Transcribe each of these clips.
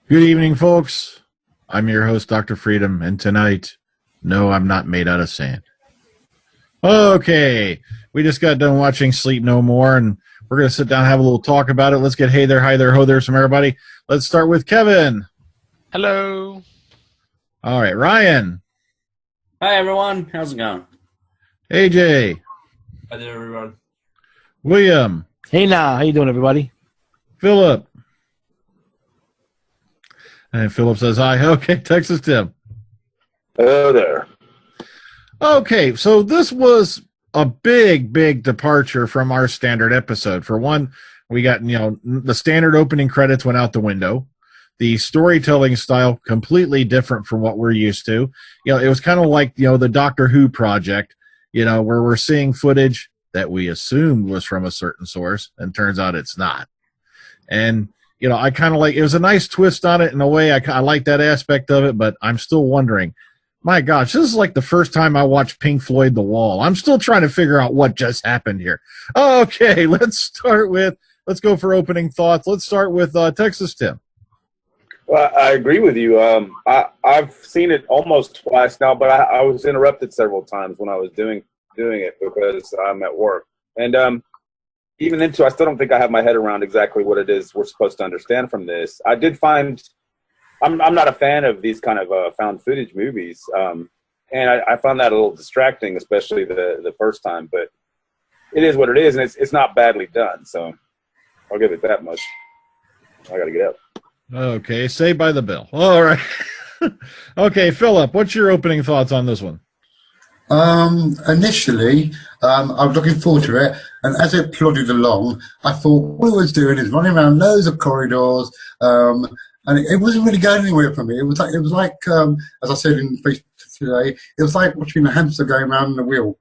Good evening, folks. I'm your host, Dr. Freedom, and tonight, no, I'm not made out of sand. Okay, we just got done watching Sleep No More, and we're going to sit down and have a little talk about it. Let's get hey there, hi there, ho there from everybody. Let's start with Kevin. Hello. All right, Ryan. Hi, everyone. How's it going? AJ. Hi there, everyone. William. Hey now, how you doing, everybody? Phillip. And Phillip says hi. Okay, Texas Tim. Hello there. Okay, so this was a big departure from our standard episode. For one, we got, the standard opening credits went out the window. The storytelling style completely different from what we're used to. It was kind of like, the Doctor Who project, where we're seeing footage that we assumed was from a certain source, and turns out it's not. And I kind of it was a nice twist on it in a way. I like that aspect of it, but I'm still wondering, my gosh, this is like the first time I watched Pink Floyd The Wall. I'm still trying to figure out what just happened here. Okay, let's go for opening thoughts. Let's start with Texas Tim. Well, I agree with you. I've seen it almost twice now, but I was interrupted several times when I was doing it because I'm at work. And even then, too, I still don't think I have my head around exactly what it is we're supposed to understand from this. I did find I'm not a fan of these kind of found footage movies, and I found that a little distracting, especially the first time. But it is what it is, and it's not badly done. So I'll give it that much. I got to get up. Okay, Saved by the Bell. All right. Okay, Phillip, what's your opening thoughts on this one? Initially, I was looking forward to it, and as it plodded along, I thought all it was doing is running around loads of corridors, and it wasn't really going anywhere for me. It was like, as I said in Facebook today, it was like watching a hamster going around in a wheel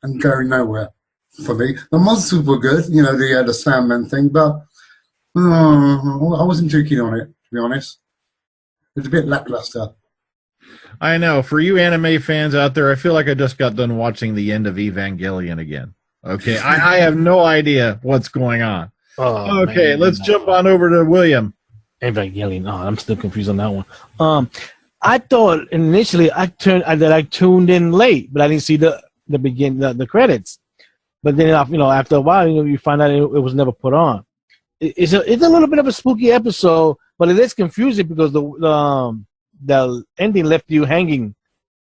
and going nowhere for me. The monsters were good, the Sandman thing, but I wasn't too keen on it, to be honest. It was a bit lackluster. I know. For you anime fans out there, I feel like I just got done watching the end of Evangelion again. Okay, I have no idea what's going on. Okay, man, let's jump on over to William. Evangelion. Oh, I'm still confused on that one. I thought initially I tuned in late, but I didn't see the credits. But then after a while, you find out it was never put on. It's a little bit of a spooky episode, but it is confusing because the ending left you hanging,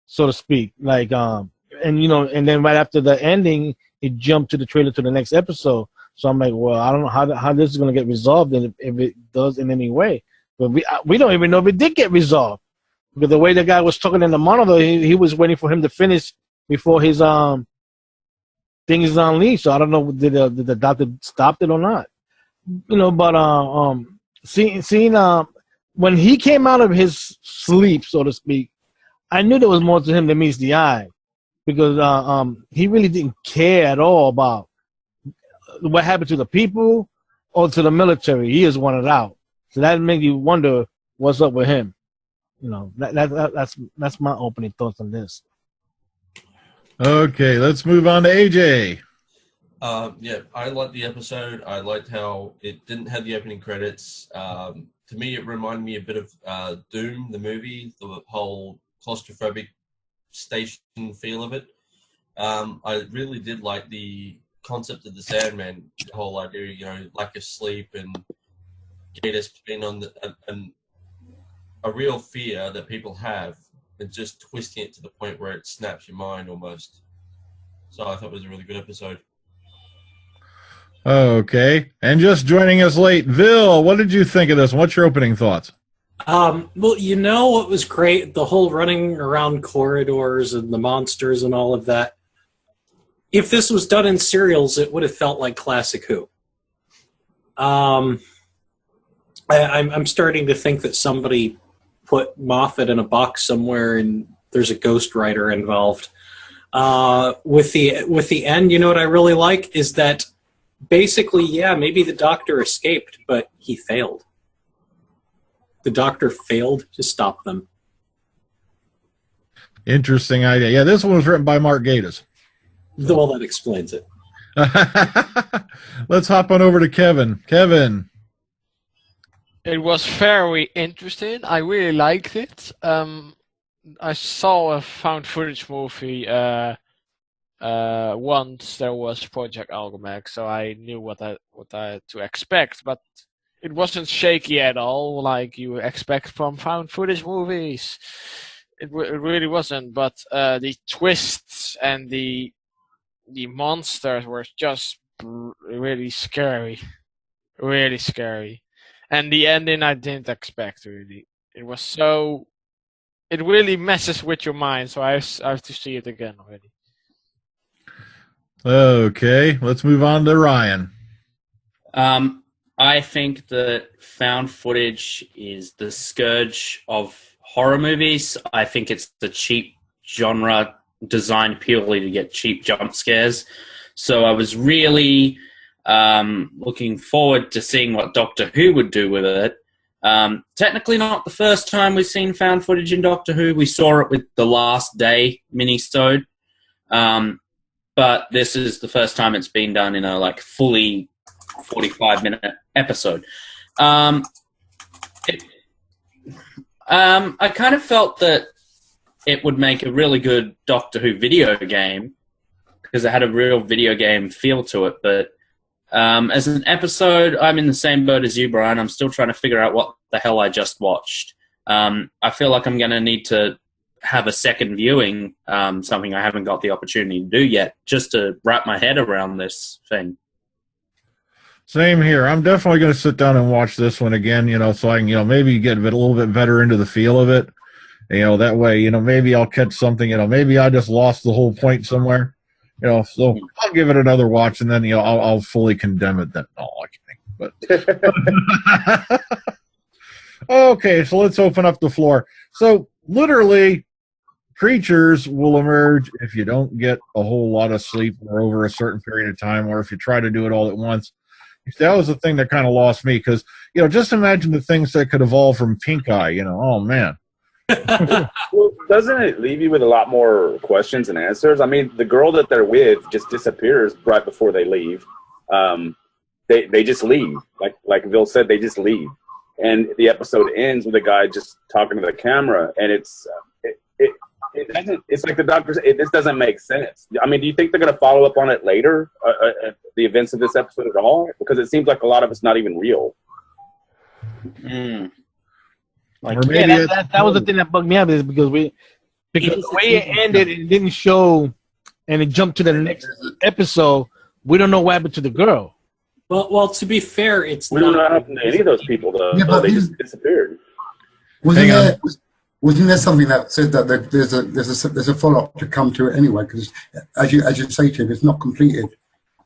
so to speak. And then right after the ending, it jumped to the trailer to the next episode. So I'm like, well, I don't know how this is going to get resolved, and if it does in any way. But we don't even know if it did get resolved, because the way the guy was talking in the monitor, he was waiting for him to finish before his thing is unleashed. So I don't know, did the doctor stop it or not? But seeing when he came out of his sleep, so to speak, I knew there was more to him than meets the eye, because he really didn't care at all about what happened to the people or to the military. He just wanted out. So that made you wonder what's up with him. That's my opening thoughts on this. Okay, let's move on to AJ. Yeah, I liked the episode. I liked how it didn't have the opening credits. To me, it reminded me a bit of Doom, the movie, the whole claustrophobic station feel of it. I really did like the concept of the Sandman, the whole idea, lack of sleep and Gator's being on a real fear that people have, and just twisting it to the point where it snaps your mind almost. So I thought it was a really good episode. Okay, and just joining us late, Vil, what did you think of this? What's your opening thoughts? Well, what was great? The whole running around corridors and the monsters and all of that. If this was done in serials, it would have felt like classic Who. I'm starting to think that somebody put Moffat in a box somewhere and there's a ghostwriter involved. With the end, what I really like is that basically, yeah, maybe the Doctor escaped, but he failed. The Doctor failed to stop them. Interesting idea. Yeah, this one was written by Mark Gatiss. Well, that explains it. Let's hop on over to Kevin. Kevin. It was very interesting. I really liked it. I saw a found footage movie once. There was Project Almanac, so I knew what I had to expect. But it wasn't shaky at all, like you expect from found footage movies. It really wasn't. But the twists and the monsters were just really scary, really scary. And the ending I didn't expect, really. It was so... It really messes with your mind, so I have to see it again already. Okay, let's move on to Ryan. I think that found footage is the scourge of horror movies. I think it's the cheap genre designed purely to get cheap jump scares. So I was really looking forward to seeing what Doctor Who would do with it. Technically not the first time we've seen found footage in Doctor Who. We saw it with the Last Day mini-sode. But this is the first time it's been done in a fully 45-minute episode. I kind of felt that it would make a really good Doctor Who video game because it had a real video game feel to it. But as an episode, I'm in the same boat as you, Brian. I'm still trying to figure out what the hell I just watched. I feel like I'm going to need to have a second viewing, something I haven't got the opportunity to do yet, just to wrap my head around this thing. Same here. I'm definitely going to sit down and watch this one again, so I can, maybe get a little bit better into the feel of it. That way, maybe I'll catch something, maybe I just lost the whole point somewhere, so I'll give it another watch and then, I'll fully condemn it then. No, I can't, but okay, so let's open up the floor. So literally creatures will emerge if you don't get a whole lot of sleep or over a certain period of time, or if you try to do it all at once. That was the thing that kind of lost me because, just imagine the things that could evolve from pink eye, oh man. Well, doesn't it leave you with a lot more questions and answers? I mean, the girl that they're with just disappears right before they leave. They just leave. Like Bill said, they just leave. And the episode ends with a guy just talking to the camera, and it's like the doctor said, this doesn't make sense. I mean, do you think they're going to follow up on it later, the events of this episode at all? Because it seems like a lot of it's not even real. That was the thing that bugged me out, is because the way it ended, it didn't show, and it jumped to the next episode. We don't know what happened to the girl. Well, to be fair, we don't know what happened to any of those people, though. Yeah, but they just disappeared. Wasn't there something that said that there's a follow-up to come to it anyway? Because as you say, Tim, it's not completed.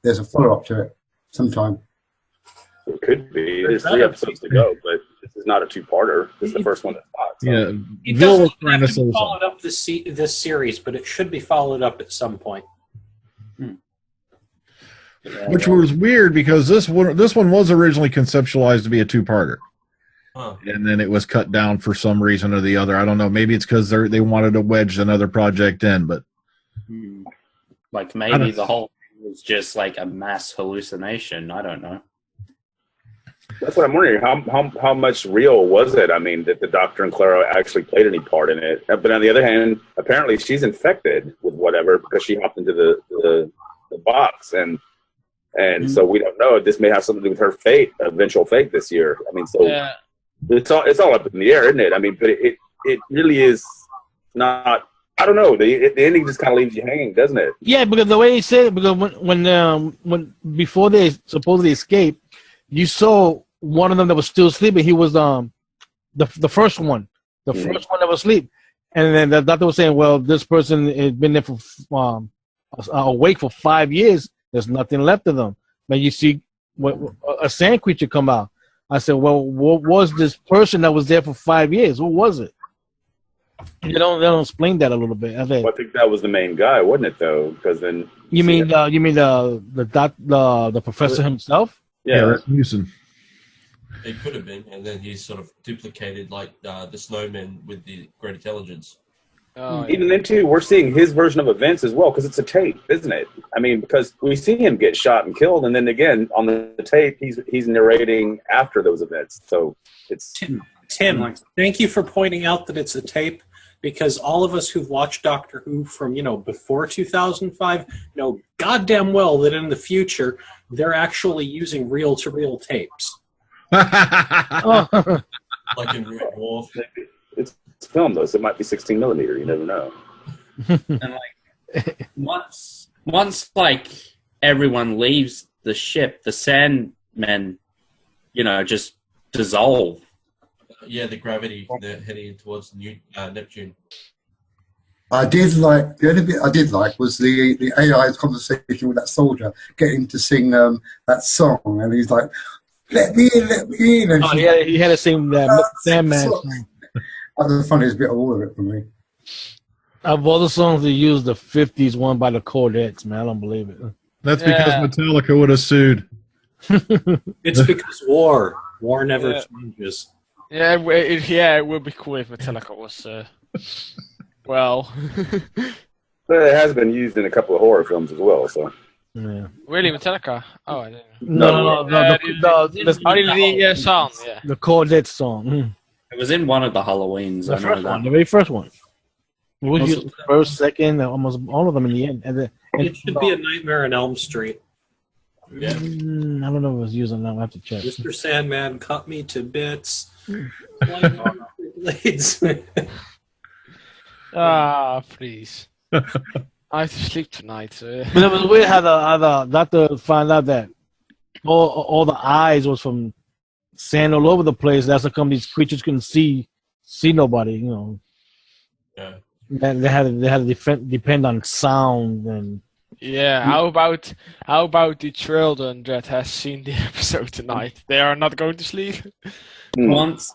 There's a follow-up to it sometime. It could be. There's 3 episodes to go, but this is not a 2-parter. This is the first one that's not. So. Yeah, It doesn't have to be followed up this series, but it should be followed up at some point. Which was weird because this one was originally conceptualized to be a 2-parter. And then it was cut down for some reason or the other. I don't know. Maybe it's because they wanted to wedge another project in, but maybe the whole thing was just like a mass hallucination. I don't know. That's what I'm wondering. How much real was it? I mean, did the Doctor and Clara actually played any part in it? But on the other hand, apparently she's infected with whatever because she hopped into the box, and so we don't know. This may have something to do with her fate, eventual fate this year. I mean, so. Yeah. It's all up in the air, isn't it? I mean, but it really is not. I don't know. The ending just kind of leaves you hanging, doesn't it? Yeah, because the way he said it, because when before they supposedly escaped, you saw one of them that was still sleeping. He was the first one, first one that was asleep, and then the doctor was saying, "Well, this person has been there for awake for 5 years. There's nothing left of them." But you see, a sand creature come out. I said, well, what was this person that was there for 5 years? Who was it? They don't explain that a little bit. I think that was the main guy, wasn't it? Though, because then you mean the professor himself? Yeah, Rasmussen. It could have been, and then he sort of duplicated the snowmen with the great intelligence. Oh, yeah. Even then, too, we're seeing his version of events as well because it's a tape, isn't it? I mean, because we see him get shot and killed, and then again on the tape, he's narrating after those events. So it's Tim, thank you for pointing out that it's a tape, because all of us who've watched Doctor Who from, before 2005 know goddamn well that in the future they're actually using reel-to-reel tapes. Oh. Like in Red Dwarf. it's film though, so it might be 16 millimeter. You never know. And like once like everyone leaves the ship, the Sandmen, just dissolve. Yeah, the gravity, they're heading towards Neptune. I did like the only bit I did like was the AI's conversation with that soldier, getting to sing that song, and he's like, "Let me in." And Oh, he had to sing that Sandman so- song. That's the funniest bit of all of it for me. Of all the songs they used, the 50s one by the Cordettes, man, I don't believe it. That's because Metallica would have sued. It's because war never changes. Yeah, it would be cool if Metallica was, well... But it has been used in a couple of horror films as well. So Yeah. Really, Metallica? Oh, I didn't No, the song, yeah. the Cordette song. It was in one of the Halloweens. The I know first that. one, the very first one. It was used first, second, almost all of them in the end. It should be A Nightmare on Elm Street. Yeah. I don't know if it was used or not. I have to check. Mr. Sandman cut me to bits. Blades. Ah, please. I have to sleep tonight. So. But it was weird how the doctor found out that all the eyes was from sand all over the place. That's how come these creatures couldn't see nobody. Yeah. And they had to depend on sound and. Yeah, how about the children that has seen the episode tonight? They are not going to sleep. Once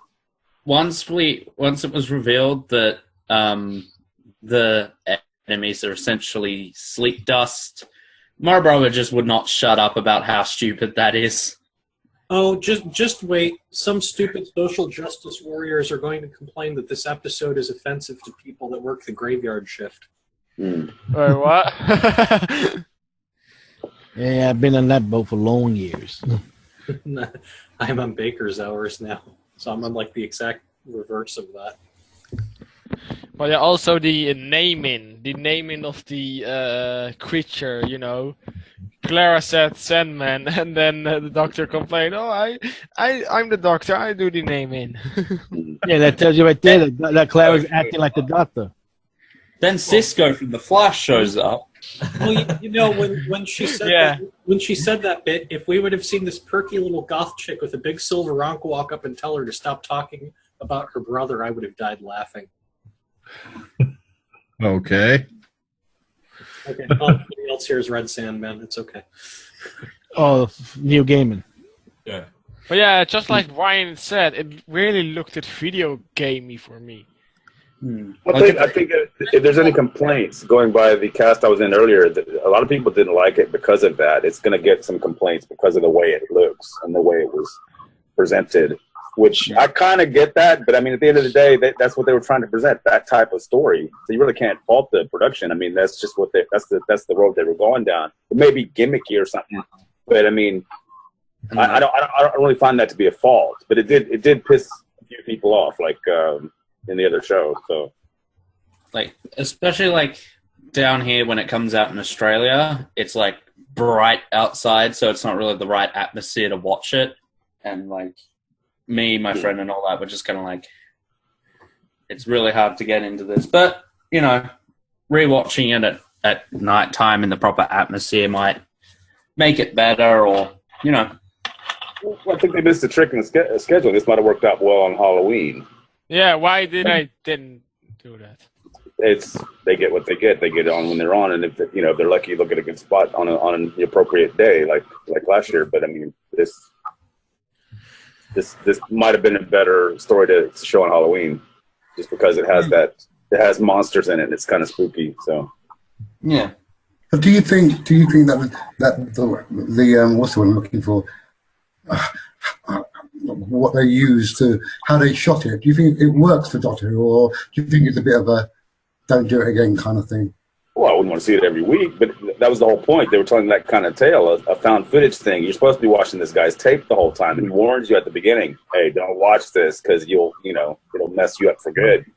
it was revealed that the enemies are essentially sleep dust, my brother just would not shut up about how stupid that is. Oh, just wait. Some stupid social justice warriors are going to complain that this episode is offensive to people that work the graveyard shift. Wait, what? Yeah, I've been on that boat for long years. I'm on baker's hours now, so I'm on like the exact reverse of that. But yeah, also the naming of the creature. Clara said Sandman, and then the doctor complained, "Oh, I'm the doctor. I do the naming." Yeah, that tells you right there that Clara's acting like the doctor. Then Cisco from The Flash shows up. Well, when she said when she said that bit, if we would have seen this perky little goth chick with a big silver ankh walk up and tell her to stop talking about her brother, I would have died laughing. Okay. Okay, nobody else here is Red Sandman. It's okay. Oh, Neil Gaiman. Yeah. But yeah, just like Ryan said, it really looked at video gamey for me. I think if there's any complaints going by the cast I was in earlier, a lot of people didn't like it because of that. It's going to get some complaints because of the way it looks and the way it was presented, which I kind of get that. But I mean, at the end of the day, that's what they were trying to present, that type of story. So you really can't fault the production. I mean, that's just that's the road they were going down. It may be gimmicky or something, but I mean, I don't really find that to be a fault. But it did piss a few people off, like in the other show. So, like, especially like down here when it comes out in Australia, it's like bright outside, so it's not really the right atmosphere to watch it. And like me, my friend, and all that, we're just kind of like, it's really hard to get into this. But rewatching it at night time in the proper atmosphere might make it better, or Well, I think they missed the trick in the schedule. This might have worked out well on Halloween. Yeah, why didn't do that? They get what they get. They get on when they're on, and if they're lucky, they'll get a good spot on an appropriate day, like last year. But I mean, this might have been a better story to show on Halloween, just because it has monsters in it. And it's kind of spooky. So yeah. But do you think that the what's the word I'm looking for? What they used to, how they shot it. Do you think it works for Doctor Who, or do you think it's a bit of a don't do it again kind of thing. Well, I wouldn't want to see it every week, but that was the whole point. They were telling that kind of tale, a found footage thing. You're supposed to be watching this guy's tape the whole time. And he warns you at the beginning, hey, don't watch this because it'll mess you up for good.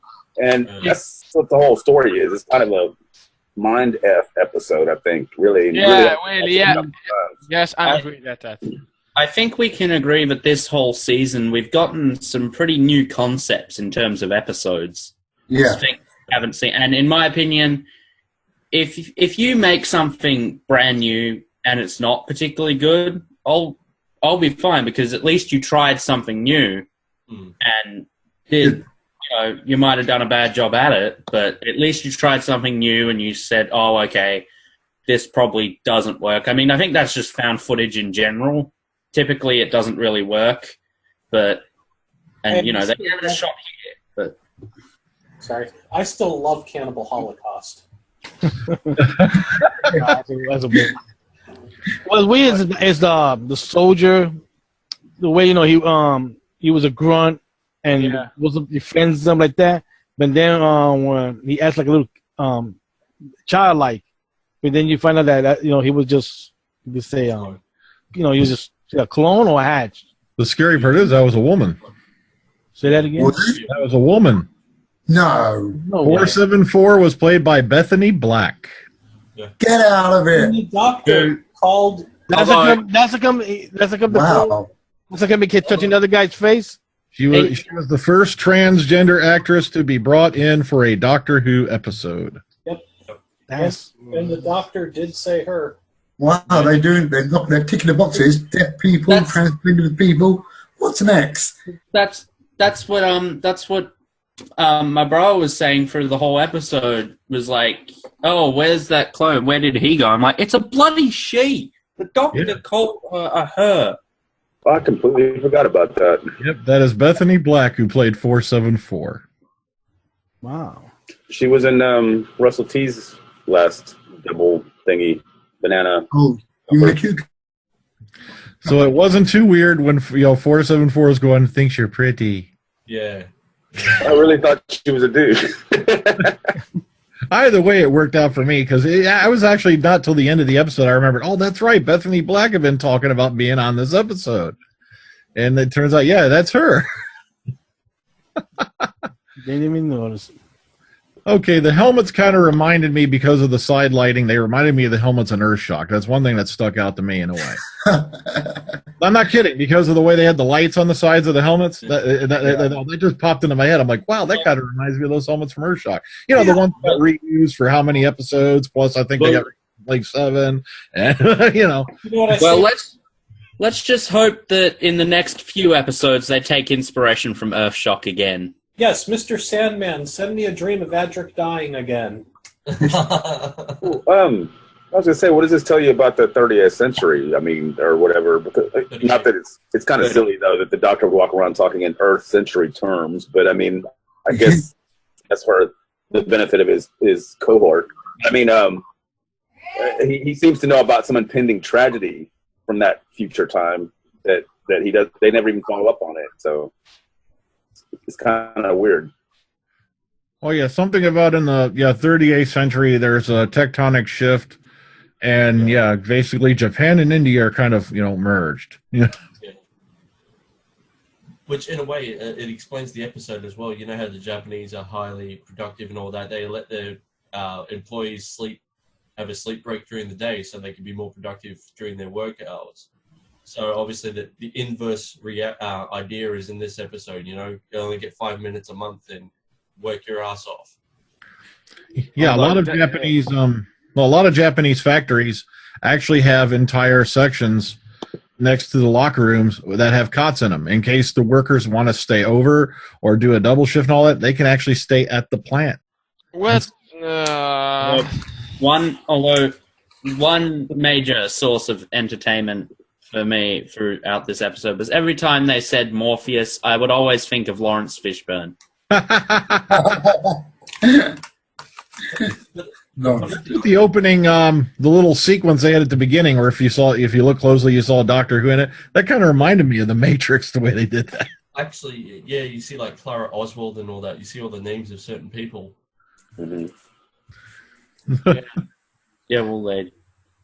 And that's what the whole story is. It's kind of a mind F episode, I think, really. Yes, I agree with that. I think we can agree that this whole season we've gotten some pretty new concepts in terms of episodes. Yeah. Things we haven't seen. And in my opinion, if you make something brand new and it's not particularly good, I'll be fine because at least you tried something new and you might have done a bad job at it, but at least you tried something new and you said, oh, okay, this probably doesn't work. I mean, I think that's just found footage in general. Typically, it doesn't really work, but they have a shot here. But sorry, I still love Cannibal Holocaust. That's a big. What's weird is the soldier, the way he was a grunt and wasn't defends them like that, but then when he acts like a little childlike, but then you find out that he was just he was just a clone or a hatch. The scary part is that was a woman. Say that again. That was a woman. No. 474 was played by Bethany Black. Get out of it. The doctor called. That's a company kept touching the other guy's face. She was the first transgender actress to be brought in for a Doctor Who episode. Yep. And the doctor did say her. Wow, they're ticking the boxes. Deaf people, transgender people. What's next? That's what my bro was saying for the whole episode was like, oh, where's that clone? Where did he go? I'm like, it's a bloody she. The doctor called her her. I completely forgot about that. Yep, that is Bethany Black who played 474. Wow. She was in Russell T's last double thingy, Banana. Oh, so it wasn't too weird when 474 was going, thinks you're pretty. Yeah. I really thought she was a dude. Either way, it worked out for me because I was actually not till the end of the episode I remembered, oh, that's right, Bethany Black had been talking about being on this episode. And it turns out, yeah, that's her. Didn't even notice. Okay, the helmets kind of reminded me because of the side lighting. They reminded me of the helmets in Earthshock. That's one thing that stuck out to me in a way. I'm not kidding. Because of the way they had the lights on the sides of the helmets, that just popped into my head. I'm like, wow, that kind of reminds me of those helmets from Earthshock. The ones that reused for how many episodes? Plus, I think they got like 7. And, Well, let's just hope that in the next few episodes they take inspiration from Earthshock again. Yes, Mr. Sandman, send me a dream of Adric dying again. I was going to say, what does this tell you about the 30th century? I mean, or whatever. Because, not that it's kind of silly, though, that the doctor would walk around talking in Earth century terms. But, I mean, I guess that's for the benefit of his cohort. I mean, he seems to know about some impending tragedy from that future time that he does. They never even follow up on it. So it's kind of weird. Oh yeah, something about in the 38th century. There's a tectonic shift, and basically Japan and India are kind of merged. Yeah. Which in a way it explains the episode as well. You know how the Japanese are highly productive and all that. They let their employees have a sleep break during the day so they can be more productive during their work hours. So obviously the inverse idea is in this episode. You only get 5 minutes a month and work your ass off. Yeah, a lot of Japanese factories actually have entire sections next to the locker rooms that have cots in them in case the workers want to stay over or do a double shift and all that. They can actually stay at the plant. What? One major source of entertainment for me throughout this episode was every time they said Morpheus, I would always think of Lawrence Fishburne. The opening, the little sequence they had at the beginning, or if you look closely, you saw Doctor Who in it. That kind of reminded me of the Matrix, the way they did that. Actually, yeah, you see like Clara Oswald and all that. You see all the names of certain people. Mhm. Yeah, well, they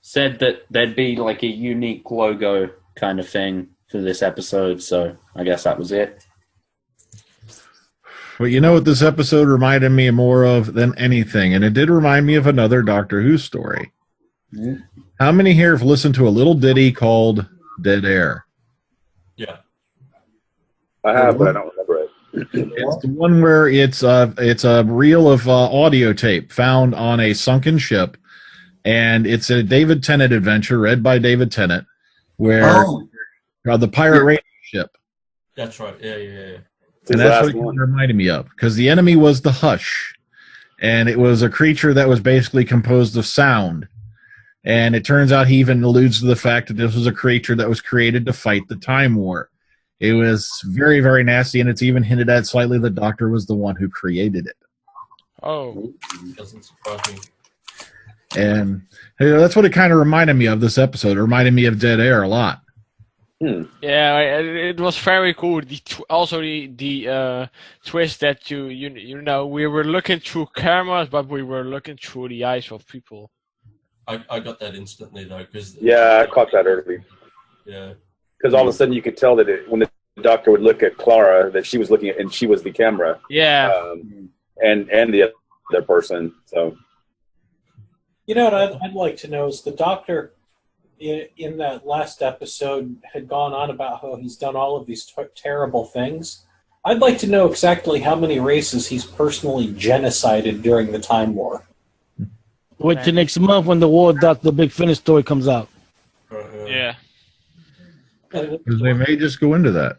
said that there'd be like a unique logo kind of thing for this episode, so I guess that was it. Well, you know what this episode reminded me more of than anything, and it did remind me of another Doctor Who story. Mm. How many here have listened to a little ditty called Dead Air? Yeah. I have, but I don't remember it. It's the one where it's a reel of audio tape found on a sunken ship, and it's a David Tennant adventure read by David Tennant, where the pirate radio ship. That's right. Yeah. And that's what it reminded me of, because the enemy was the Hush, and it was a creature that was basically composed of sound. And it turns out he even alludes to the fact that this was a creature that was created to fight the Time War. It was very, very nasty, and it's even hinted at slightly the Doctor was the one who created it. Oh. Doesn't surprise me. And that's what it kind of reminded me of, this episode. It reminded me of Dead Air a lot. Yeah, it was very cool. Also the twist that you know, we were looking through cameras, but we were looking through the eyes of people. I got that instantly though, because I caught that early. Yeah, because all of a sudden you could tell that when the Doctor would look at Clara, that she was looking at, and she was the camera. Yeah, and the other person. So, you know what I'd like to know is the Doctor in that last episode had gone on about how he's done all of these terrible things. I'd like to know exactly how many races he's personally genocided during the Time War. Wait till next month when the Big Finish story comes out. yeah. Because they may just go into that.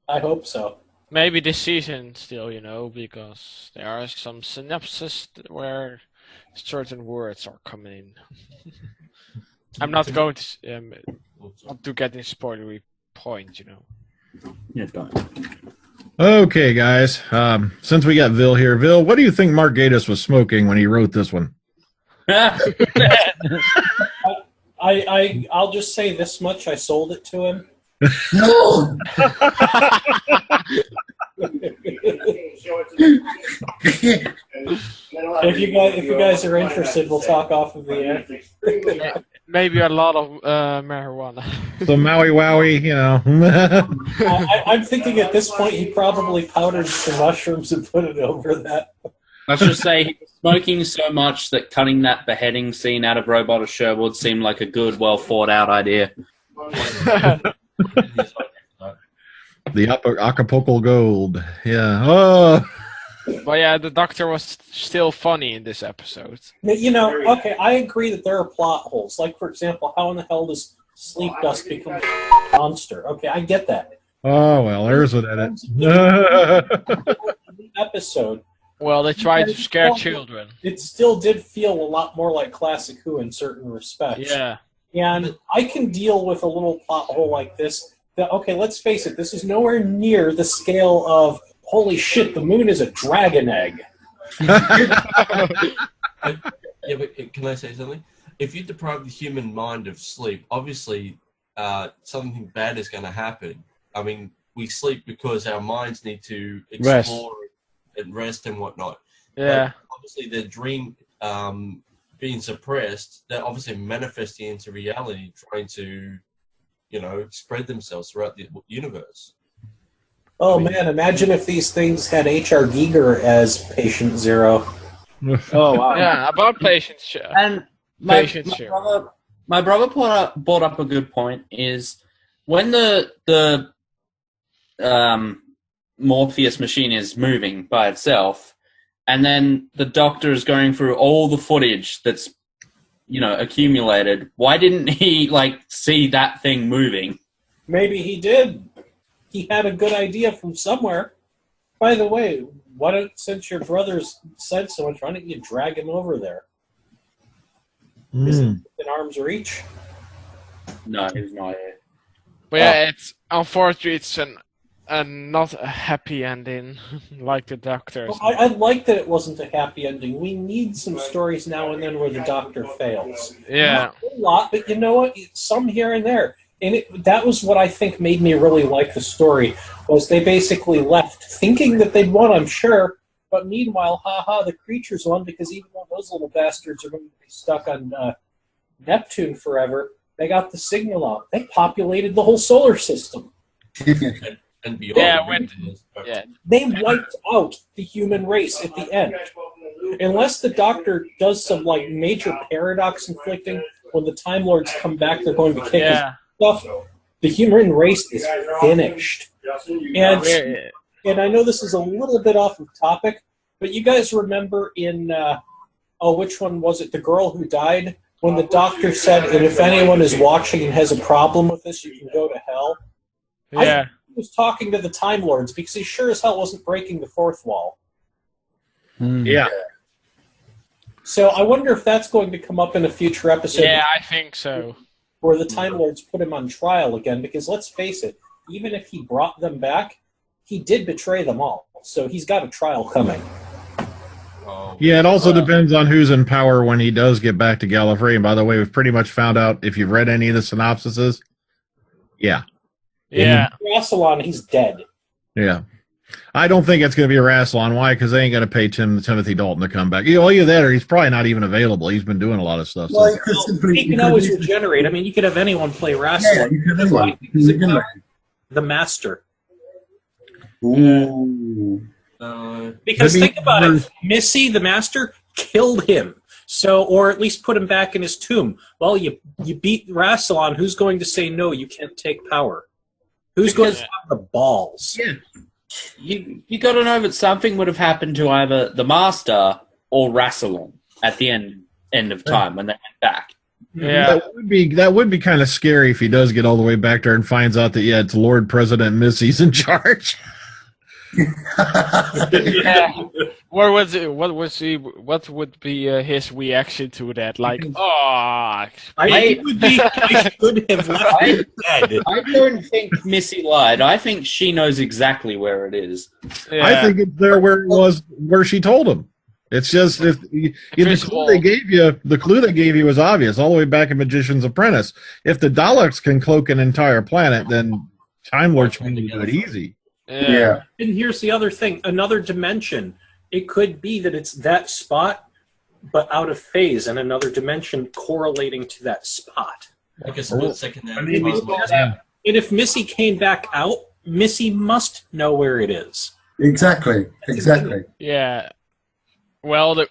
I hope so. Maybe this season still, you know, because there are some synopses where certain words are coming in. I'm not going to get this spoilery point, you know. Yeah, don't. Okay, guys. Since we got Vil here, Vil, what do you think Mark Gatiss was smoking when he wrote this one? I'll just say this much: I sold it to him. No! If you guys are interested, we'll talk off of the air. Maybe a lot of marijuana. So Maui Wowie, you know. I'm thinking at this point he probably powdered some mushrooms and put it over that. Let's just say he was smoking so much that cutting that beheading scene out of Robot of Sherwood seemed like a good, well thought out idea. The Acapulco Gold. Yeah. Oh. But yeah, the Doctor was still funny in this episode. You know, okay, I agree that there are plot holes. Like, for example, how in the hell does Sleep Dust become a monster? Okay, I get that. Oh, well, there's what edit. Episode. Well, they tried to scare children. It still did feel a lot more like Classic Who in certain respects. Yeah. And I can deal with a little plot hole like this. Okay, let's face it, this is nowhere near the scale of, holy shit, the moon is a dragon egg. Yeah, but can I say something? If you deprive the human mind of sleep, obviously something bad is going to happen. I mean, we sleep because our minds need to explore and rest and whatnot. Yeah. But obviously, the dream being suppressed, they're obviously manifesting into reality, trying to, you know, spread themselves throughout the universe. Oh, man, imagine if these things had H.R. Giger as Patient Zero. Oh, wow. Yeah, about patience. And my brother brought up a good point, is when the Morpheus machine is moving by itself, and then the Doctor is going through all the footage that's, you know, accumulated, why didn't he, like, see that thing moving? Maybe he did. He had a good idea from somewhere. By the way, since your brothers said so much, why don't you drag him over there? Is it in arm's reach? No, he's not here. But yeah, it's unfortunately it's not a happy ending like the Doctor's. Well, I like that it wasn't a happy ending. We need some stories now and then where the Doctor fails. Yeah. Not a lot, but you know what? Some here and there. And that was what I think made me really like the story, was they basically left thinking that they'd won, I'm sure, But meanwhile, the creatures won because even though those little bastards are going to be stuck on Neptune forever, they got the signal out. They populated the whole solar system. And beyond. They wiped out the human race at the end. Unless the Doctor does some like major paradox inflicting, when the Time Lords come back, they're going to kick his stuff. The human race is finished. And I know this is a little bit off of topic, but you guys remember in which one was it? The Girl Who Died, when the Doctor said that if anyone is watching and has a problem with this, you can go to hell. Yeah. He was talking to the Time Lords because he sure as hell wasn't breaking the fourth wall. Yeah. So I wonder if that's going to come up in a future episode. Yeah, I think so. Where the Time Lords put him on trial again, because let's face it, even if he brought them back, he did betray them all. So he's got a trial coming. Yeah, it also depends on who's in power when he does get back to Gallifrey. And by the way, we've pretty much found out, if you've read any of the synopsises, yeah. Yeah. Rassilon, he's dead. Yeah. I don't think it's going to be a Rassilon. Why? Because they ain't going to pay Timothy Dalton to come back. Either that or he's probably not even available. He's been doing a lot of stuff. Well, he can always regenerate. I mean, you could have anyone play Rassilon. Yeah, the Master. Ooh. Because think about it. Missy, the Master, killed him. So, or at least put him back in his tomb. Well, you beat Rassilon. Who's going to say no? You can't take power. Who's going to have the balls? Yeah. You got to know that something would have happened to either the Master or Rassilon at the end of time when they went back. Yeah, that would be kind of scary if he does get all the way back there and finds out that it's Lord President Missy's in charge. Yeah. What would be his reaction to that? Like, I should have left him dead. I don't think Missy lied. I think she knows exactly where it is. yeah. I think it's there where it was, where she told him. It's just the clue they gave you was obvious all the way back in Magician's Apprentice. If the Daleks can cloak an entire planet, then Time Lords can do it easy. Yeah. And here's the other thing: another dimension. It could be that it's that spot, but out of phase, and another dimension correlating to that spot. Like a split second there. And if Missy came back out, Missy must know where it is. Exactly. Yeah. Well, we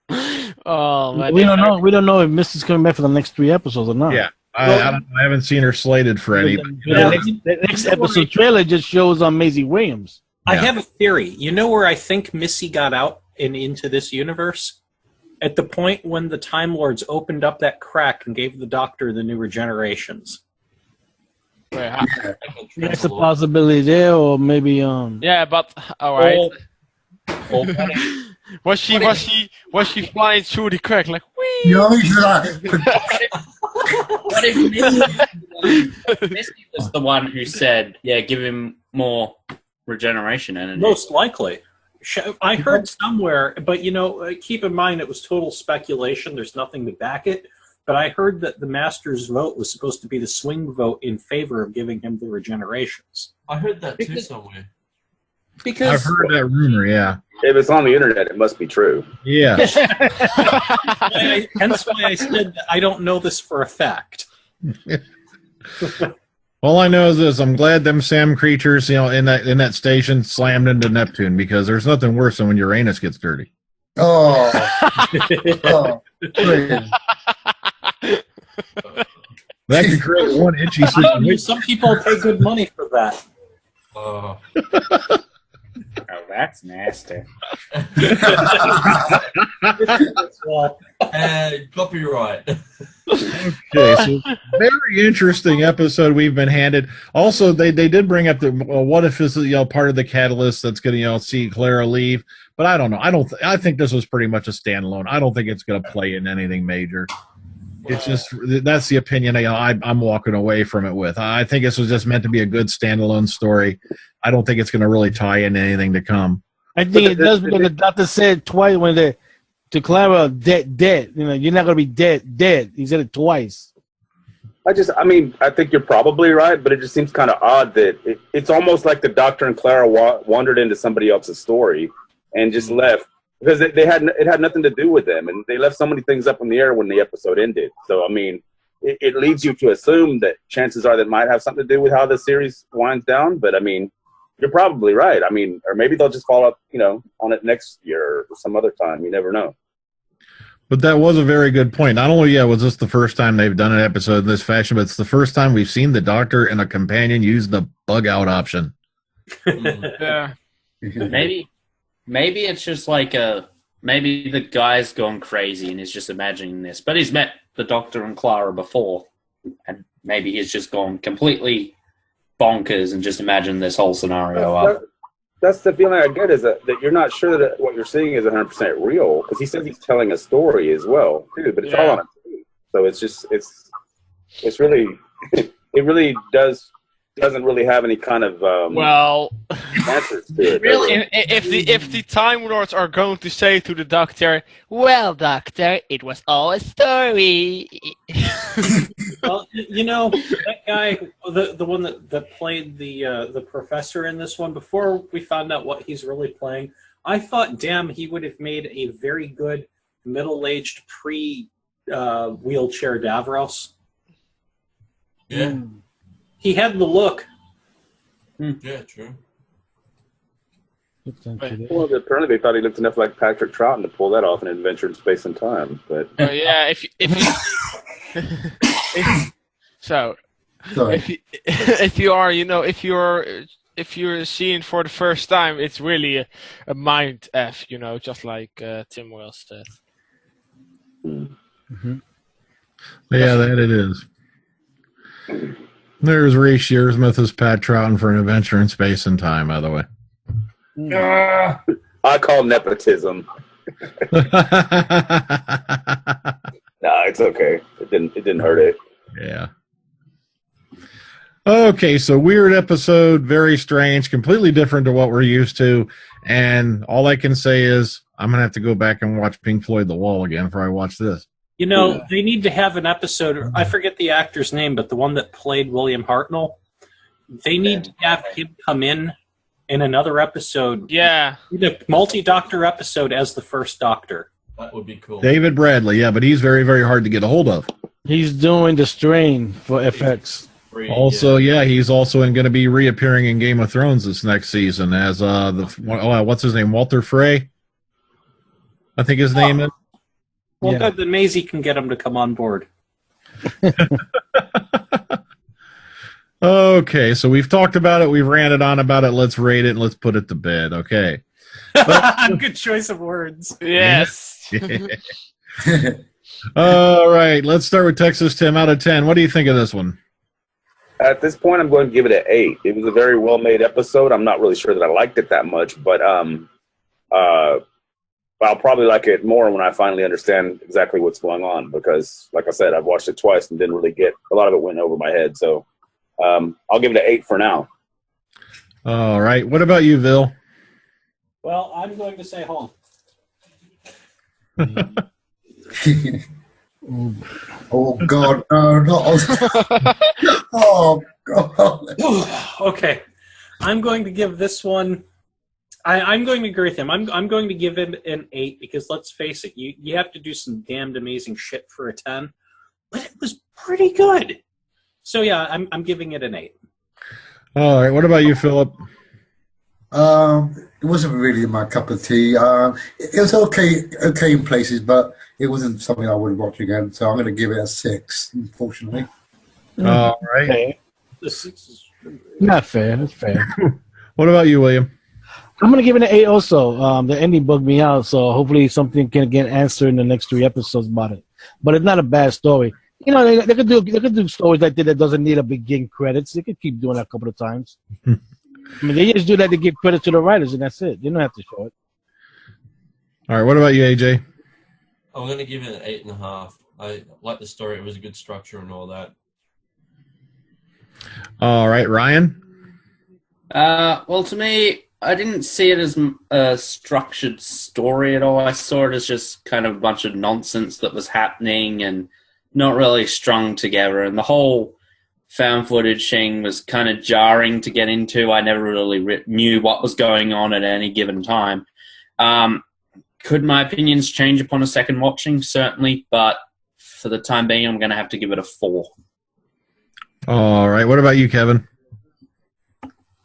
don't know. We don't know if Missy's coming back for the next 3 episodes or not. Yeah. I haven't seen her slated for any. The next episode trailer just shows on Maisie Williams. I have a theory. You know where I think Missy got out and into this universe? At the point when the Time Lords opened up that crack and gave the Doctor the new regenerations. That's a possibility there, or maybe Yeah, but all right. Was she flying through the crack like? Whee! No, he's like, What if Missy was the one who said, give him more regeneration energy? Most likely. I heard somewhere, but keep in mind it was total speculation. There's nothing to back it. But I heard that the Master's vote was supposed to be the swing vote in favor of giving him the regenerations. I heard that too somewhere. Because I've heard that rumor, yeah. If it's on the internet, it must be true. Yeah. hence why I said that I don't know this for a fact. All I know is this: I'm glad them Sam creatures, in that station slammed into Neptune, because there's nothing worse than when Uranus gets dirty. oh, That could create one itchy I don't know, situation. some people pay good money for that. Oh, that's nasty. Well, Copyright. Okay, so very interesting episode we've been handed. Also, they did bring up the what if this is part of the catalyst that's going to see Clara leave, but I don't know. I think this was pretty much a standalone. I don't think it's going to play in anything major. It's just that's the opinion I'm walking away from it with. I think this was just meant to be a good standalone story. I don't think it's going to really tie in anything to come. I think it does, because the Doctor said twice when to Clara, dead. You're not going to be dead. He said it twice. I think you're probably right, but it just seems kind of odd that it's almost like the Doctor and Clara wandered into somebody else's story and just left because it had nothing to do with them, and they left so many things up in the air when the episode ended. So I mean, it leads you to assume that chances are that might have something to do with how the series winds down. But I mean, you're probably right. I mean, or maybe they'll just follow up, on it next year or some other time. You never know. But that was a very good point. Not only, was this the first time they've done an episode in this fashion, but it's the first time we've seen the Doctor and a companion use the bug out option. Yeah. Maybe it's just like maybe the guy's gone crazy and is just imagining this. But he's met the Doctor and Clara before, and maybe he's just gone completely bonkers and just imagined this whole scenario up. That's the feeling I get, is that you're not sure that what you're seeing is 100% real, because he says he's telling a story as well too, but it's all on a TV. So it's just it's really it really doesn't really have any kind of answers to it. Really, if the Time Lords are going to say to the Doctor, "Well, Doctor, it was all a story." Well, that guy, the one that played the professor in this one, before we found out what he's really playing, I thought, damn, he would have made a very good middle-aged pre-wheelchair Davros. Yeah. He had the look. Yeah, true. Well, apparently they thought he looked enough like Patrick Troughton to pull that off in Adventure in Space and Time. But if you're seeing for the first time, it's really a mind f, just like Tim Wells said. Mm-hmm. Yeah, that it is. There's Reese Shearsmith as Pat Troughton for An Adventure in Space and Time, by the way. I call nepotism. No, it's okay. It didn't hurt it. Yeah. Okay, so weird episode, very strange, completely different to what we're used to, and all I can say is I'm gonna have to go back and watch Pink Floyd The Wall again before I watch this. They need to have an episode. I forget the actor's name, but the one that played William Hartnell. They need to have him come in another episode. Yeah. The multi-Doctor episode as the first Doctor. That would be cool. David Bradley, but he's very, very hard to get a hold of. He's doing The Strain for FX. Also, he's also going to be reappearing in Game of Thrones this next season as what's his name? Walter Frey, I think his name is. Well, good. Then Maisie can get him to come on board. Okay, so we've talked about it. We've ranted on about it. Let's rate it and let's put it to bed. Okay. Good choice of words. Yes. All right, let's start with Texas Tim. Out of 10, what do you think of this one? At this point, I'm going to give it an 8. It was a very well-made episode. I'm not really sure that I liked it that much, but I'll probably like it more when I finally understand exactly what's going on, because, like I said, I've watched it twice and didn't really get – a lot of it went over my head. So I'll give it an 8 for now. All right. What about you, Vil? Well, I'm going to say home. Oh, God. No, not. Oh, God. Okay. I'm going to give this one – I'm going to agree with him. I'm going to give him an 8 because, let's face it, you have to do some damned amazing shit for a 10, but it was pretty good. So yeah, I'm giving it an 8. All right. What about you, Philip? It wasn't really my cup of tea. It was okay in places, but it wasn't something I would watch again. So I'm going to give it a 6, unfortunately. All right. Okay. The 6 is Not fair. That's fair. What about you, William? I'm going to give it an 8 also. The ending bugged me out, so hopefully something can get answered in the next 3 episodes about it. But it's not a bad story. They could do stories like that doesn't need a beginning credits. They could keep doing that a couple of times. I mean, they just do that to give credit to the writers, and that's it. You don't have to show it. All right. What about you, AJ? I'm going to give it an 8.5. I like the story. It was a good structure and all that. All right, Ryan? Well, to me, I didn't see it as a structured story at all. I saw it as just kind of a bunch of nonsense that was happening and not really strung together. And the whole found footage thing was kind of jarring to get into. I never really knew what was going on at any given time. Could my opinions change upon a second watching? Certainly, but for the time being, I'm going to have to give it a 4. All right. What about you, Kevin?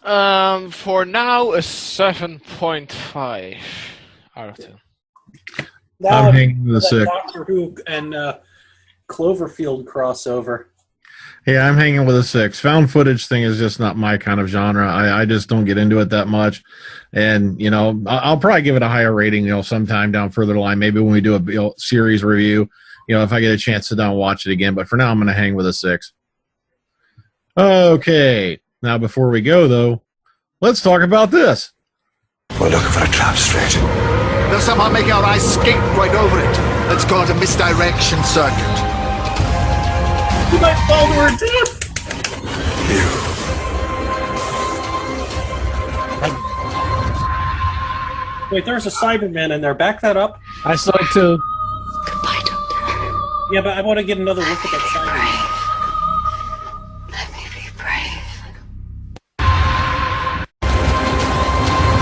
For now, a 7.5 out of 10. Now I'm hanging with a that 6. Doctor Who and Cloverfield crossover. Yeah, I'm hanging with a 6. Found footage thing is just not my kind of genre. I just don't get into it that much. And, I'll probably give it a higher rating, sometime down further the line. Maybe when we do a series review, if I get a chance to sit down and watch it again. But for now, I'm going to hang with a 6. Okay. Now, before we go, though, let's talk about this. We're looking for a trap straight. They'll somehow make our eyes skate right over it. Let's call it a misdirection circuit. You might fall to her death! Wait, there's a Cyberman in there. Back that up. I saw it too. Goodbye, Doctor. Yeah, but I want to get another look at that Cyberman. Let me be brave.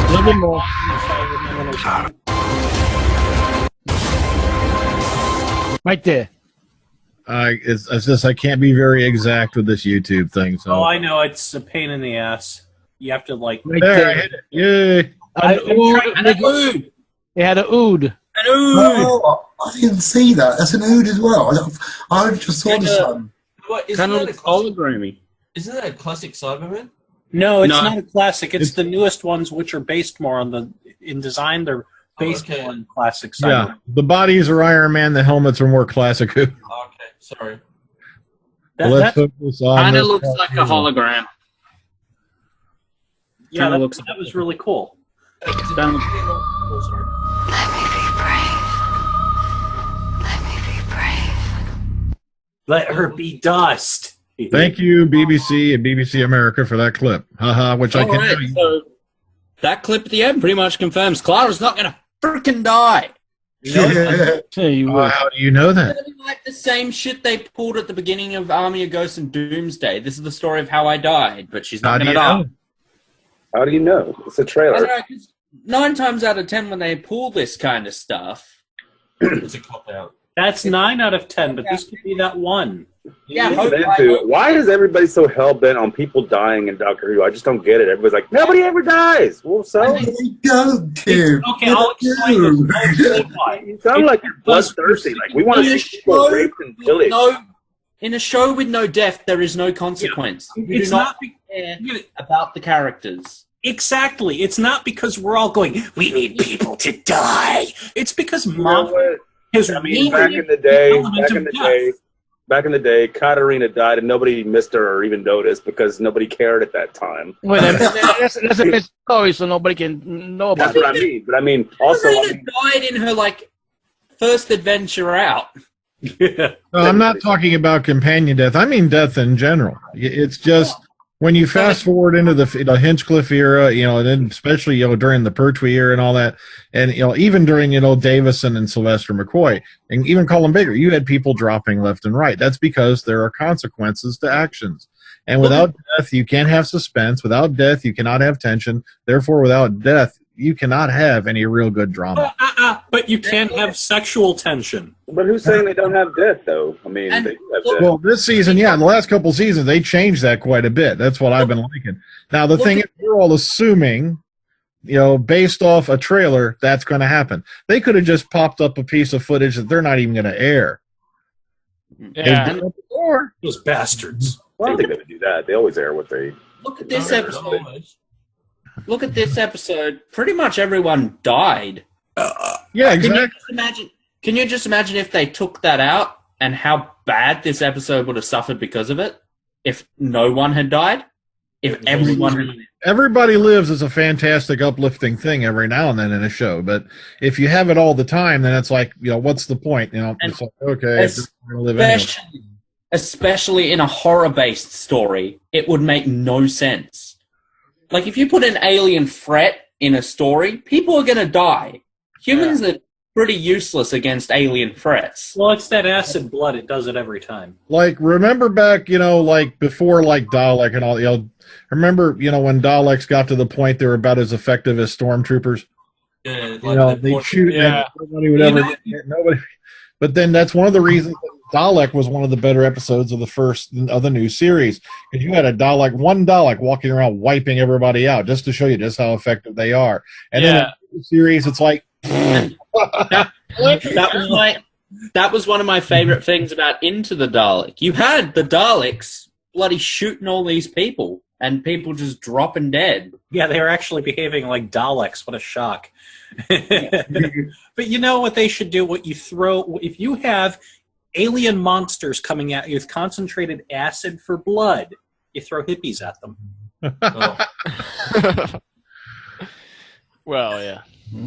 A little bit more. Right there. It's just I can't be very exact with this YouTube thing. So. Oh, I know. It's a pain in the ass. You have to, like... Right There, I there. hit it. Yay. It had an ood. Oh, I didn't see that. That's an ood as well. I just saw the sun. What, Kind of looks hologrammy. Isn't that a classic Cyberman? No, it's No. not a classic. It's the newest ones, which are based more on in design, they're based okay. on classic Yeah, Cybermen. the bodies are Iron Man. The helmets are more classic. Okay, sorry. Let's focus on Kind of this looks like a hologram. Yeah, kinda that, looks- that was really cool. Down- Oh, sorry. Let me be brave. Let her be dust. Thank you, BBC and BBC America, for that clip. Haha, which I All can right, tell you. so that clip at the end pretty much confirms Clara's not going to freaking die. Yeah. Tell you what. How do you know It's that? gonna be like the same shit they pulled at the beginning of Army of Ghosts and Doomsday. This is the story of how I died, but she's How not do going to you die. know? How do you know? It's a I trailer. don't know, 'cause 9 times out of 10 when they pull this kind of stuff, It's a cop out. That's 9 out of 10, but this could be that one. yeah, Lean hope, into it. Why is everybody so hell bent on people dying in Doctor Who? I just don't get it. Everybody's like, nobody ever dies. Well, so They don't, Tim. Okay, I'll explain this. I'll explain why. you sound like you're bloodthirsty. Like we want to In a see people show raped and with pillaged. in a show with no death, there is no consequence. You It's do not not care about the characters. exactly. It's not because we're all going, we need people to die. It's because You know Moffat what? has I mean, really back in the day, Katarina died and nobody missed her or even noticed because nobody cared at that time. Wait, that's a missed story, so nobody can know about That's it. what I mean. But I mean, also, Katarina died in her first adventure out. No, I'm not talking about companion death. I mean death in general. It's just when you fast forward into the Hinchcliffe era, and then especially during the Pertwee era and all that, and even during Davison and Sylvester McCoy and even Colin Baker, you had people dropping left and right. That's because there are consequences to actions. And without death, you can't have suspense. Without death, you cannot have tension. Therefore, without death, you cannot have any real good drama. But you can't have sexual tension. but who's saying they don't have death though? I mean, And- they do have death. Well, this season, in the last couple seasons, they changed that quite a bit. That's what I've been liking. Now, the thing is, we're all assuming, based off a trailer, that's going to happen. They could have just popped up a piece of footage that they're not even going to air. Yeah. Or Those bastards. I don't think they would do that. They always air what they. Look at this episode. Look at this episode. Pretty much everyone died. yeah, Can you exactly. just imagine? Can you just imagine if they took that out and how bad this episode would have suffered because of it? If no one had died, if everyone. Everybody lives is a fantastic, uplifting thing every now and then in a show. But if you have it all the time, then it's like, what's the point? It's like, okay, I'm gonna live anyway. Especially in a horror-based story, it would make no sense. Like, if you put an alien threat in a story, people are going to die. Humans are pretty useless against alien threats. Well, it's that acid blood. It does it every time. Like, remember back, before, Dalek and all, remember, when Daleks got to the point they were about as effective as stormtroopers? Yeah, You like know, the they point- shoot Yeah. and nobody would ever get nobody. But then that's one of the reasons that Dalek was one of the better episodes of the new series, because you had one Dalek walking around wiping everybody out just to show you just how effective they are. And then in the series, it's like that was one of my favorite things about Into the Dalek. You had the Daleks bloody shooting all these people, and people just dropping dead. Yeah, they were actually behaving like Daleks. What a shock. But you know what they should do? If you have alien monsters coming at you with concentrated acid for blood, you throw hippies at them. oh, Well, yeah.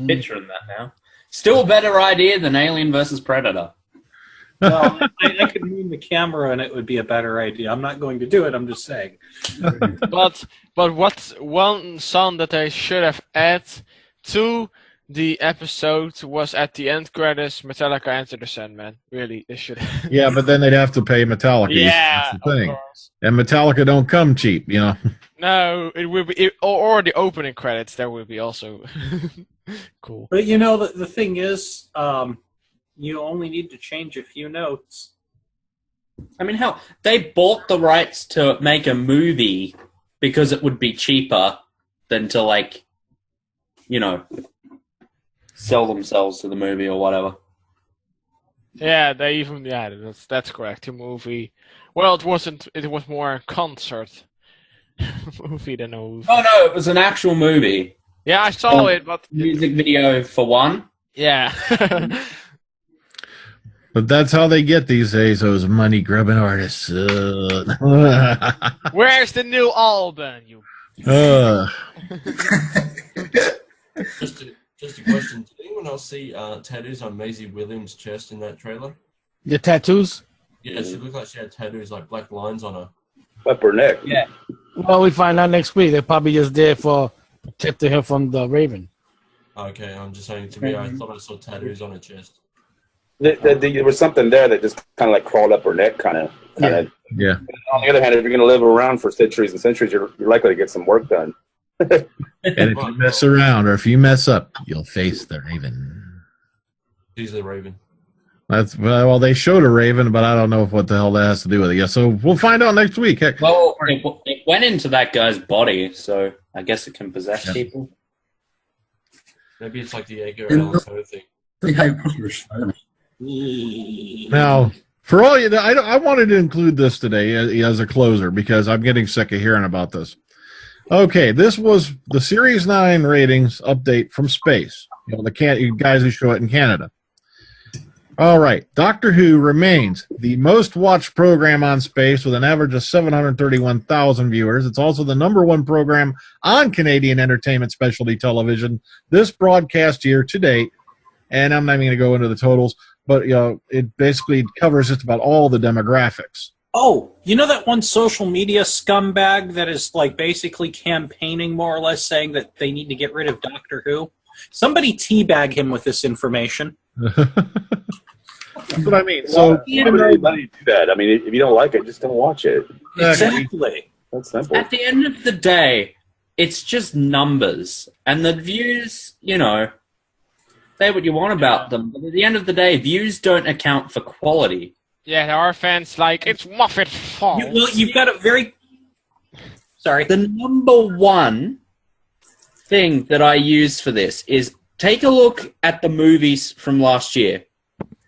Picturing that now. Still a better idea than Alien versus Predator. Well, I could move the camera and it would be a better idea. I'm not going to do it. I'm just saying. But what one song that they should have added to the episode was at the end credits, Metallica Enter the Sandman. Really, they should. yeah, but then they'd have to pay Metallica. Yeah, That's the thing. of course. And Metallica don't come cheap, you know. No, it will be or the opening credits. That would be also cool. But you know, the thing is, you only need to change a few notes. I mean, hell, they bought the rights to make a movie because it would be cheaper than to, like, you know, sell themselves to the movie or whatever. Yeah, that's correct. The movie. Well, it wasn't. It was more a concert movie than a movie. Oh no, it was an actual movie. Yeah, I saw it, but Music video for one. yeah. But that's how they get these days, those money grubbing artists. Where's the new album? You. just a question. Did anyone else see tattoos on Maisie Williams' chest in that trailer? The tattoos? Yeah, she looked like she had tattoos, like black lines on her. Up her neck. Yeah. Well, we find out next week. They're probably just there for protecting her from the Raven. Okay, I'm just saying, to me, I thought I saw tattoos on her chest. There was something there that just kind of like crawled up her neck, kind of. Yeah. On the other hand, if you're going to live around for centuries and centuries, you're likely to get some work done. And if you mess around or if you mess up, you'll face the Raven. She's the Raven. That's well, they showed a Raven, but I don't know what the hell that has to do with it. Yeah, so we'll find out next week. Heck. Well, it went into that guy's body, so I guess it can possess people. Maybe it's like the Edgar Allan Poe thing. Now, for all you know, I wanted to include this today as a closer because I'm getting sick of hearing about this. Okay, this was the Series 9 ratings update from space. You know, the guys who show it in Canada. All right, Doctor Who remains the most watched program on space with an average of 731,000 viewers. It's also the #1 program on Canadian entertainment specialty television this broadcast year to date. And I'm not even going to go into the totals, but you know, it basically covers just about all the demographics. Oh, you know that one social media scumbag that is like basically campaigning more or less saying that they need to get rid of Doctor Who? Somebody teabag him with this information. That's what I mean. So Everybody do that. I mean, if you don't like it, just don't watch it. Exactly. That's simple. At the end of the day, it's just numbers. And the views, you know, say what you want about them. But at the end of the day, views don't account for quality. Yeah, there are fans like, it's Moffat's fault. You've got a very... Sorry. The #1 thing that I use for this is take a look at the movies from last year.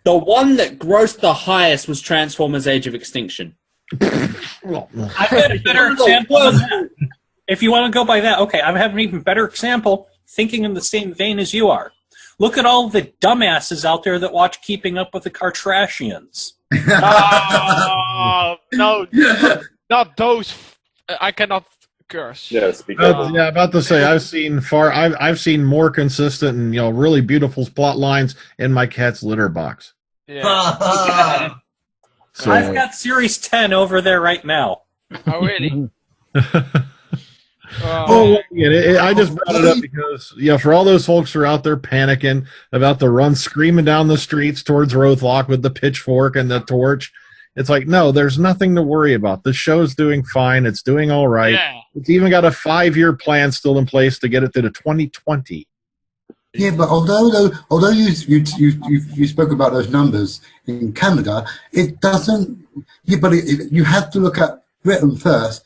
The one that grossed the highest was Transformers Age of Extinction. I've got a better example than that. If you want to go by that, okay, I have an even better example, thinking in the same vein as you are. Look at all the dumbasses out there that watch Keeping Up with the Kardashians. Oh, no, not those. I cannot curse. Yes, because yeah, about to say I've seen more consistent and really beautiful plot lines in my cat's litter box. Yeah. So, I've got Series 10 over there right now. Oh, really? I just brought it up because for all those folks who are out there panicking about the run screaming down the streets towards Rothlock with the pitchfork and the torch, it's like, no, there's nothing to worry about. The show's doing fine. It's doing all right. Yeah. It's even got a 5-year plan still in place to get it to the 2020. Yeah, but although you spoke about those numbers in Canada, it doesn't. Yeah, but you have to look at Britain first,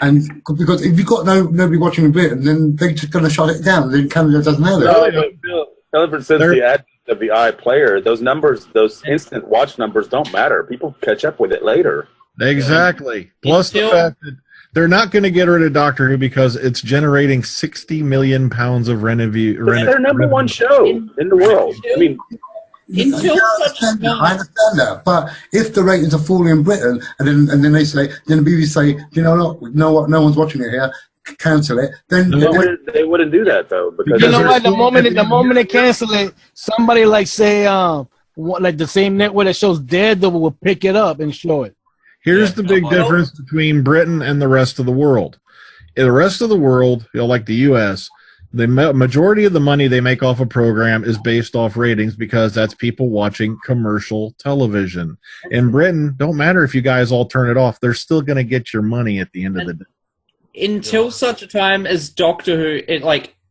and because if you've got nobody watching in Britain, then they're just going to shut it down. Then Canada doesn't have it. No, but ever since the advent of the iPlayer, those numbers, those instant watch numbers, don't matter. People catch up with it later. Exactly. Plus the fact that they're not going to get rid of Doctor Who because it's generating 60 million pounds of revenue. It's their number one show in the world. I mean, I understand that, but if the ratings are falling in Britain, and then they say, then the BBC say, you know what, no one's watching it here, cancel it. Then they wouldn't do that though, because you know what? The moment they cancel it, somebody like say like the same network that shows Daredevil will pick it up and show it. Here's the big difference between Britain and the rest of the world. In the rest of the world, like the U.S., the majority of the money they make off a program is based off ratings because that's people watching commercial television. In Britain, don't matter if you guys all turn it off, they're still going to get your money at the end of the day. Until such a time as Doctor Who,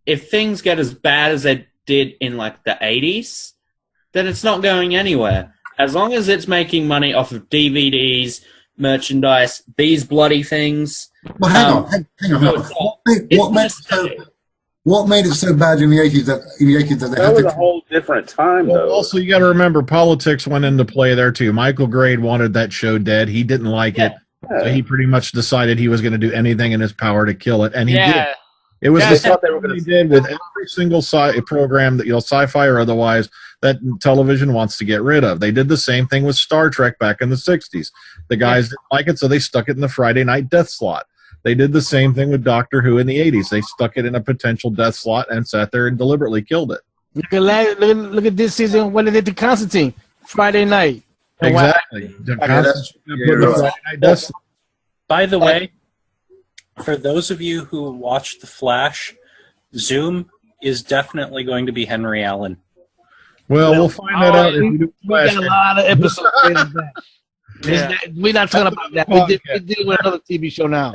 if things get as bad as they did in like the 80s, then it's not going anywhere. As long as it's making money off of DVDs, merchandise, these bloody things. Well, hang on. What made it so bad in the 80s that that was a whole different time, though. Also, you got to remember, politics went into play there too. Michael Grade wanted that show dead. He didn't like it, so he pretty much decided he was going to do anything in his power to kill it, and he did. It was the stuff they did with every single program that, sci-fi or otherwise, that television wants to get rid of. They did the same thing with Star Trek back in the 60s. The guys didn't like it, so they stuck it in the Friday night death slot. They did the same thing with Doctor Who in the 80s. They stuck it in a potential death slot and sat there and deliberately killed it. Look at this season, what they did to Constantine, Friday night. Exactly. By the way, for those of you who watch The Flash, Zoom is definitely going to be Henry Allen. Well, we'll find that out if we do Flash. We got a lot of episodes. We're not talking about that. We did with another TV show now.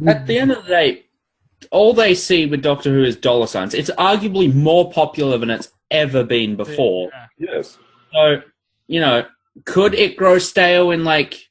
At the end of the day, all they see with Doctor Who is dollar signs. It's arguably more popular than it's ever been before. Yes. So, could it grow stale in like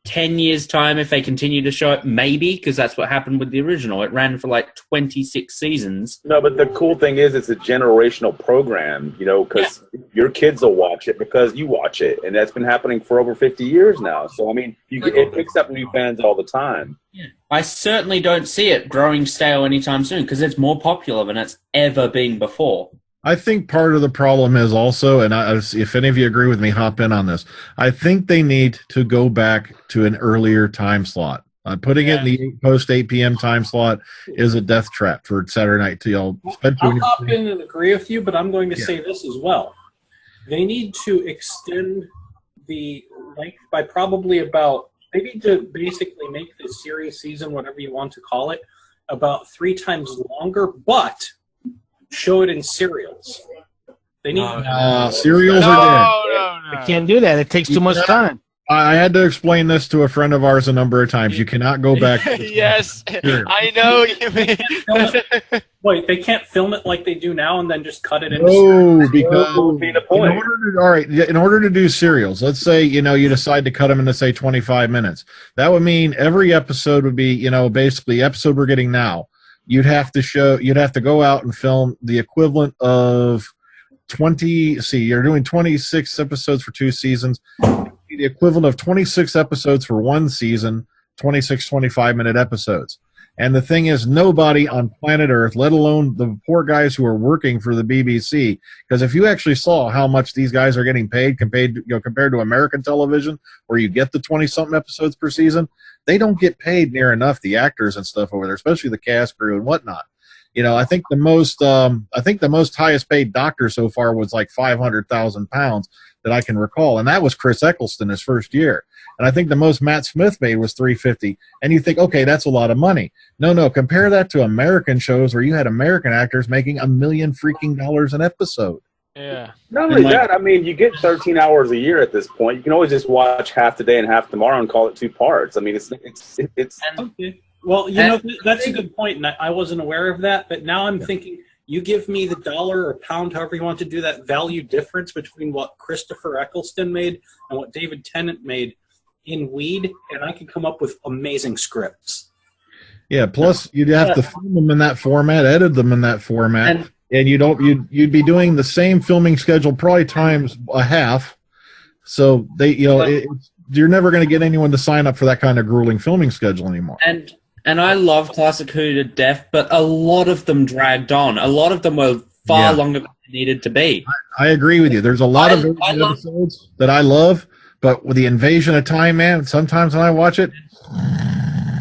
10 years' time if they continue to show it? Maybe, because that's what happened with the original. It ran for like 26 seasons. No, but the cool thing is it's a generational program, because your kids will watch it because you watch it, and that's been happening for over 50 years now. So, I mean, it picks up new fans all the time. Yeah. I certainly don't see it growing stale anytime soon because it's more popular than it's ever been before. I think part of the problem is also, and if any of you agree with me, hop in on this. I think they need to go back to an earlier time slot. Putting it in the post 8 p.m. time slot is a death trap for Saturday night. I'll hop in and agree with you, but I'm going to say this as well. They need to extend the length by probably about, they need to basically make the series season, whatever you want to call it, about 3 times longer, but show it in serials. They need serials are dead. I can't do that. It takes too much time. I had to explain this to a friend of ours a number of times. You cannot go back. Yes, I know what you mean. Wait, they can't film it like they do now and then just cut it in? No, because in order to do serials, let's say you decide to cut them into say 25 minutes. That would mean every episode would be basically the episode we're getting now. You'd have to go out and film the equivalent of 20. See, you're doing 26 episodes for 2 seasons. The equivalent of 26 episodes for 1 season, 26 25-minute episodes. And the thing is, nobody on planet Earth, let alone the poor guys who are working for the BBC, because if you actually saw how much these guys are getting paid compared to American television, where you get the 20-something episodes per season, they don't get paid near enough, the actors and stuff over there, especially the cast crew and whatnot. I think the most highest paid doctor so far was like £500,000 that I can recall, and that was Chris Eccleston his first year. And I think the most Matt Smith made was $350. And you think, okay, that's a lot of money. No, compare that to American shows where you had American actors making $1 million freaking an episode. Yeah. Not only that, I mean, you get 13 hours a year at this point. You can always just watch half today and half tomorrow and call it 2 parts. I mean, it's okay. Well, that's a good point, and I wasn't aware of that. But now I'm thinking You give me the dollar or pound, however you want to do that value difference between what Christopher Eccleston made and what David Tennant made in Weed, and I can come up with amazing scripts. Yeah, plus you'd have to film them in that format, edit them in that format, and you'd be doing the same filming schedule probably times a half. So you're never going to get anyone to sign up for that kind of grueling filming schedule anymore. And I love Classic Who to death, but a lot of them dragged on. A lot of them were far longer than they needed to be. I agree with you. There's a lot of episodes that I love, but with the Invasion of Time, man, sometimes when I watch it...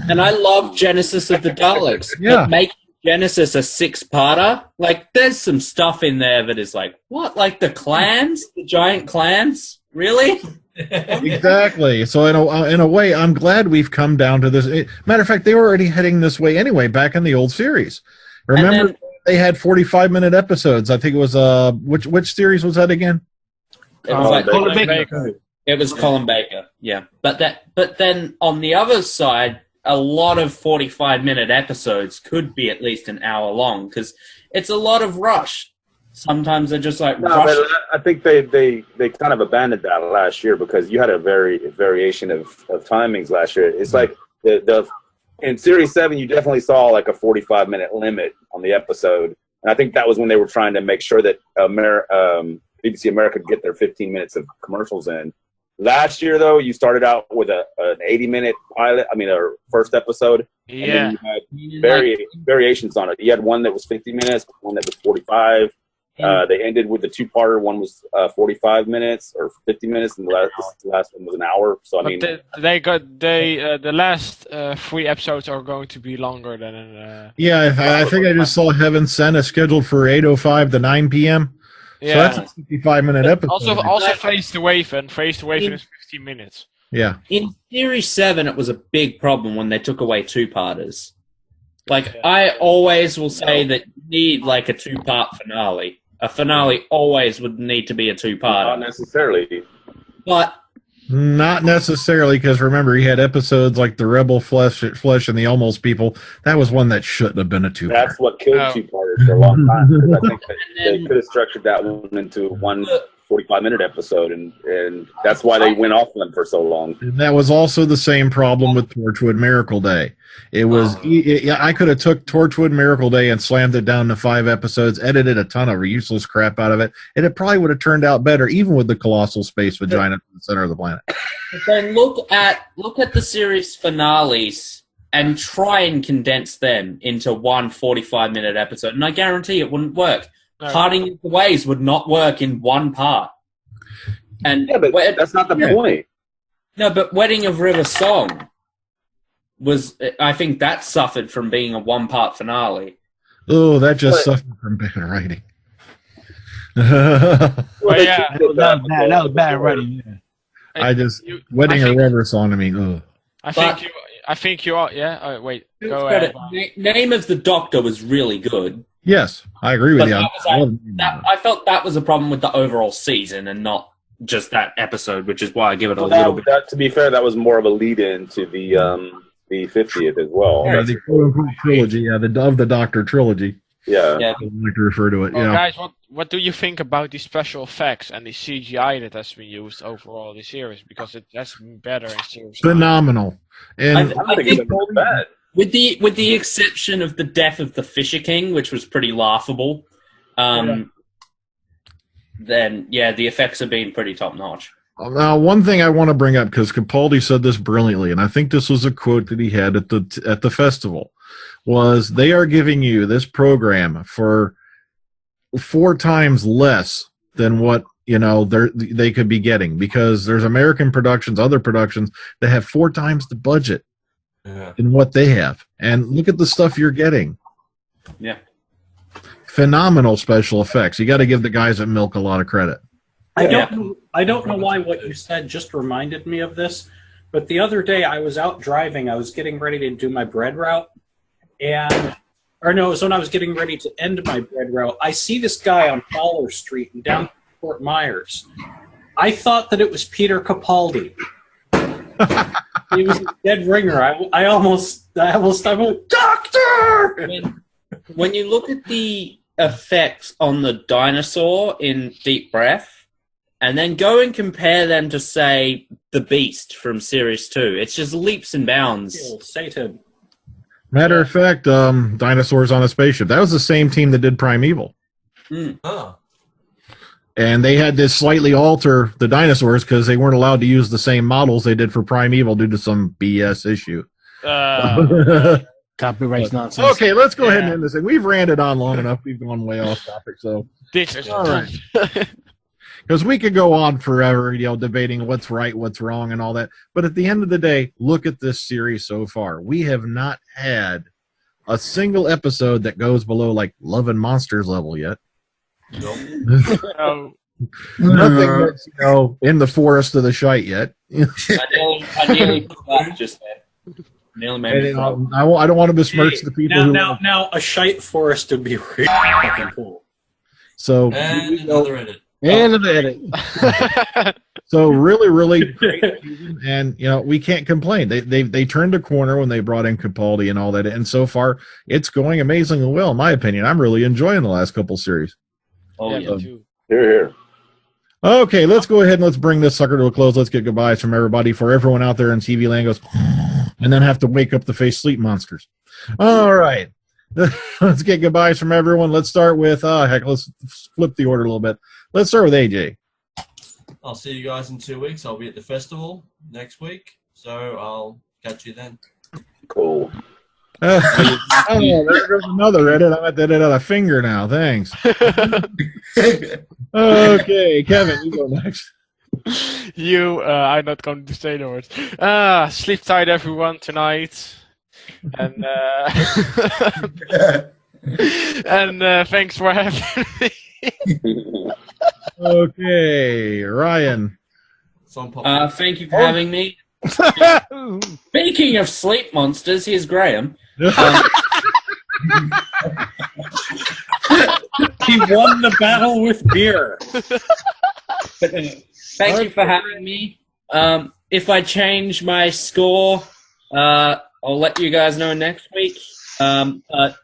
And I love Genesis of the Daleks. But making Genesis a 6-parter, like, there's some stuff in there that is like, what? Like the clans? The giant clans? Really? Exactly. So in a way, I'm glad we've come down to this. Matter of fact, they were already heading this way anyway back in the old series. Remember, they had 45-minute episodes. I think it was which series was that again? It was Colin Baker. It was Colin Baker. Yeah, but then on the other side, a lot of 45-minute episodes could be at least an hour long because it's a lot of rush. Sometimes they're just like rush. But I think they kind of abandoned that last year because you had a variation of timings last year. It's like the in Series 7, you definitely saw like a 45-minute limit on the episode. And I think that was when they were trying to make sure that BBC America could get their 15 minutes of commercials in. Last year, though, you started out with an 80-minute pilot. I mean, a first episode. Yeah. And then you had variations on it. You had one that was 50 minutes, one that was 45. They ended with the 2-parter. One was 45 minutes or 50 minutes, and the last one was an hour. So I mean, the last 3 episodes are going to be longer than. Yeah, I think I just saw Heaven Sent is scheduled for 8:05 to 9 p.m. Yeah. So that's a 55-minute episode. Also Face the Wave, and Face the Wave is 15 minutes. Yeah. In Series 7, it was a big problem when they took away 2-parters. Like, I always will say that you need, like, a 2-part finale. A finale always would need to be a 2-parter. Not necessarily. But... Not necessarily, because remember, he had episodes like The Rebel Flesh and The Almost People. That was one that shouldn't have been a 2-parter. That's what killed 2-parters for a long time. Because I think that they could have structured that one into one 45-minute episode, and that's why they went off them for so long. And that was also the same problem with Torchwood Miracle Day. It was I could have took Torchwood Miracle Day and slammed it down to 5 episodes, edited a ton of useless crap out of it, and it probably would have turned out better, even with the colossal space vagina in the center of the planet. But then look at the series finales and try and condense them into one 45-minute episode, and I guarantee it wouldn't work. No. Parting the Ways would not work in one part. And yeah, but that's not the point. No, but Wedding of River Song was, I think that suffered from being a 1-part finale. Oh, that just suffered from bad writing. That was bad writing. Yeah. Wedding of River Song. I mean, I think you are. Yeah. Wait. Go ahead. Name of the Doctor was really good. Yes, I agree with you. I felt that was a problem with the overall season and not just that episode, which is why I give it a little bit. To be fair, that was more of a lead-in to the 50th as well. Yeah, the quote-unquote trilogy, of the Doctor trilogy. Yeah. I like to refer to it. Well, guys, what do you think about the special effects and the CGI that has been used overall this series? Because it has been better in series. Phenomenal. And I think it's bad. With the exception of the death of the Fisher King, which was pretty laughable, then the effects have been pretty top notch. Now, one thing I want to bring up, because Capaldi said this brilliantly, and I think this was a quote that he had at the festival, was they are giving you this program for 4 times less than what they could be getting, because there's American productions, other productions that have 4 times the budget. Yeah. In what they have, and look at the stuff you're getting. Yeah, phenomenal special effects. You got to give the guys at Milk a lot of credit. I don't know why what you said just reminded me of this, but the other day I was out driving. I was getting ready to do my bread route, it was when I was getting ready to end my bread route. I see this guy on Fowler Street in down Fort Myers. I thought that it was Peter Capaldi. He was a dead ringer. I almost went, Doctor! When you look at the effect on the dinosaur in Deep Breath, and then go and compare them to, say, the Beast from Series 2. It's just leaps and bounds. Satan. Matter of fact, Dinosaurs on a Spaceship. That was the same team that did Primeval. Oh. And they had to slightly alter the dinosaurs because they weren't allowed to use the same models they did for Primeval due to some BS issue. Copyright nonsense. Okay, let's go ahead and end this thing. We've ranted on long enough. We've gone way off topic. So This is all right. Because we could go on forever, debating what's right, what's wrong, and all that. But at the end of the day, look at this series so far. We have not had a single episode that goes below like Love and Monsters level yet. No. Nothing that's in the forest of the shite yet. I nearly put that just there. Nearly made me fall. I don't want to besmirch the people Now, a shite forest would be really fucking cool. So And another edit. And the edit. So really great season, and we can't complain. They turned a corner when they brought in Capaldi and all that, and so far it's going amazingly well, in my opinion. I'm really enjoying the last couple series. Oh, yeah. Me too. Here. Okay, let's go ahead and let's bring this sucker to a close. Let's get goodbyes from everybody. For everyone out there in TV land goes, and then have to wake up to face sleep monsters. All right, let's get goodbyes from everyone. Let's start with let's flip the order a little bit. Let's start with AJ. I'll see you guys in 2 weeks. I'll be at the festival next week, so I'll catch you then. Cool. There goes another edit. I'm at that edit a finger now. Thanks. Okay, Kevin, you go next. I'm not going to say the words. Sleep tight, everyone, tonight. And and thanks for having me. Okay, Ryan. Thank you for having me. Speaking of sleep monsters, here's Graham. He won the battle with beer. Thank you for having me. If I change my score, I'll let you guys know next week. But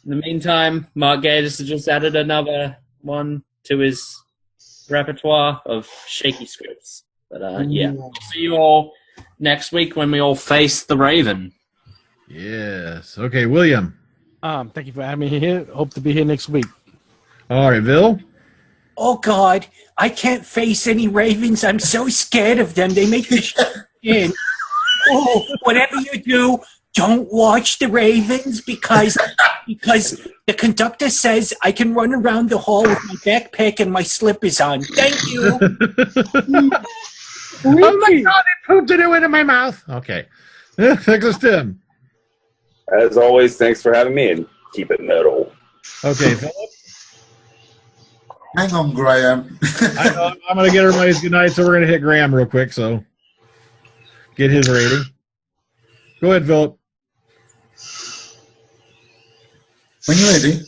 in the meantime, Mark Gatiss has just added another one to his repertoire of shaky scripts. But yeah, we'll see you all next week when we all face the Raven. Yes. Okay, William. Thank you for having me here. Hope to be here next week. All right, Bill. Oh, God. I can't face any ravens. I'm so scared of them. They make me shut in. Oh, whatever you do, don't watch the Ravens because the conductor says I can run around the hall with my backpack and my slippers on. Thank you. Oh, my God, it pooped it into my mouth. Okay. Thanks, Tim. As always, thanks for having me, and keep it metal. Okay, Phillip. Hang on, Graham. I'm going to get everybody's good night, so we're going to hit Graham real quick, so get his rating. Go ahead, Phillip. When you're ready.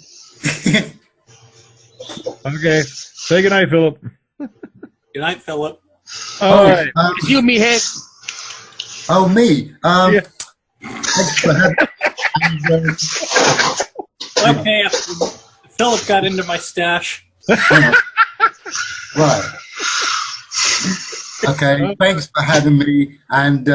Okay. Say good night, Phillip. Good night, Phillip. All right. It's you, me head. Oh, me. Yeah. Thanks for having me. Okay, Phillip got into my stash. Right. Okay, thanks for having me, and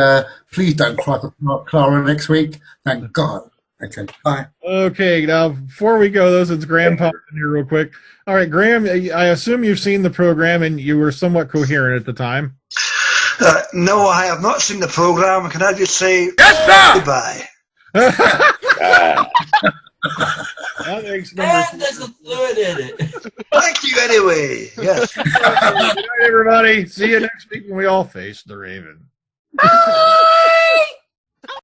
please don't cry for Clara next week. Thank God. Okay, bye. Okay, now before we go, though, since Graham popped in here real quick. All right, Graham, I assume you've seen the program and you were somewhat coherent at the time. No, I have not seen the program. Can I just say goodbye? And there's a third edit. Thank you anyway. Yes. Good night, everybody. See you next week when we all face the Raven. Bye.